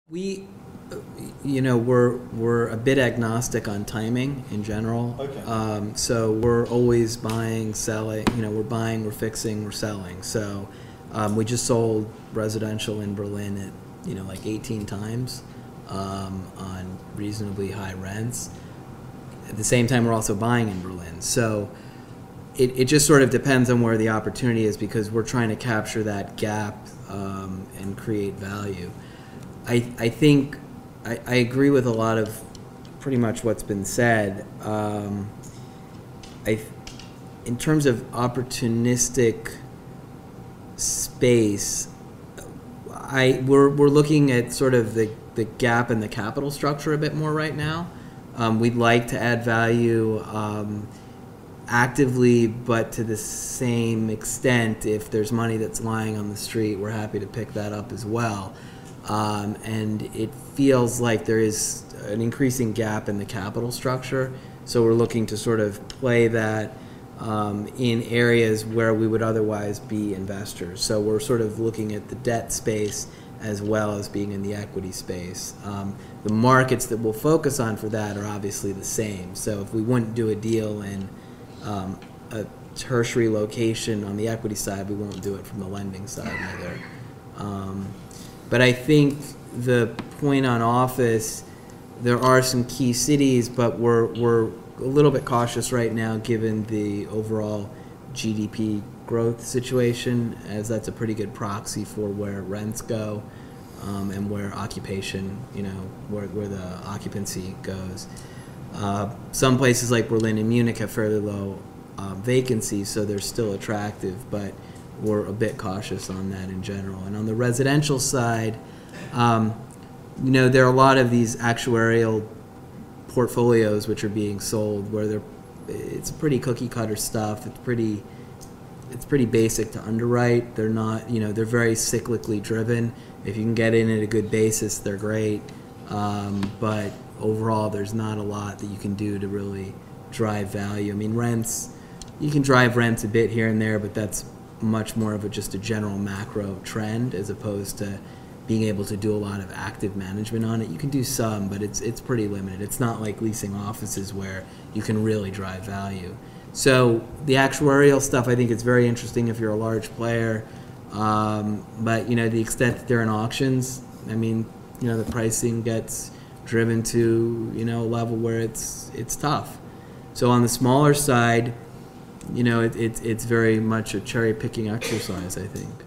We, we're a bit agnostic on timing in general. Okay. So we're always buying, selling. We're buying, we're fixing, we're selling. So we just sold residential in Berlin at like 18 times on reasonably high rents. At the same time, we're also buying in Berlin. So it just sort of depends on where the opportunity is, because we're trying to capture that gap and create value. I think I agree with a lot of pretty much what's been said. In terms of opportunistic space, we're looking at sort of the gap in the capital structure a bit more right now. We'd like to add value actively, but to the same extent, if there's money that's lying on the street, we're happy to pick that up as well. And it feels like there is an increasing gap in the capital structure, so we're looking to sort of play that in areas where we would otherwise be investors. So we're sort of looking at the debt space as well as being in the equity space. The markets that we'll focus on for that are obviously the same. So if we wouldn't do a deal in a tertiary location on the equity side, we won't do it from the lending side either. But I think the point on office, there are some key cities, but we're a little bit cautious right now given the overall GDP growth situation, as that's a pretty good proxy for where rents go and where occupation, where the occupancy goes. Some places like Berlin and Munich have fairly low vacancy, so they're still attractive, but we're a bit cautious on that in general. And on the residential side, there are a lot of these actuarial portfolios which are being sold where it's pretty cookie cutter stuff. It's pretty basic to underwrite. They're not, they're very cyclically driven. If you can get in at a good basis, they're great. But overall, there's not a lot that you can do to really drive value. I mean, rents, you can drive rents a bit here and there, but that's much more of just a general macro trend as opposed to being able to do a lot of active management on it. You can do some, but it's pretty limited. It's not like leasing offices where you can really drive value. So the actuarial stuff, I think it's very interesting if you're a large player, but the extent that they're in auctions, I mean, the pricing gets driven to a level where it's tough. So on the smaller side, it's very much a cherry picking exercise, I think.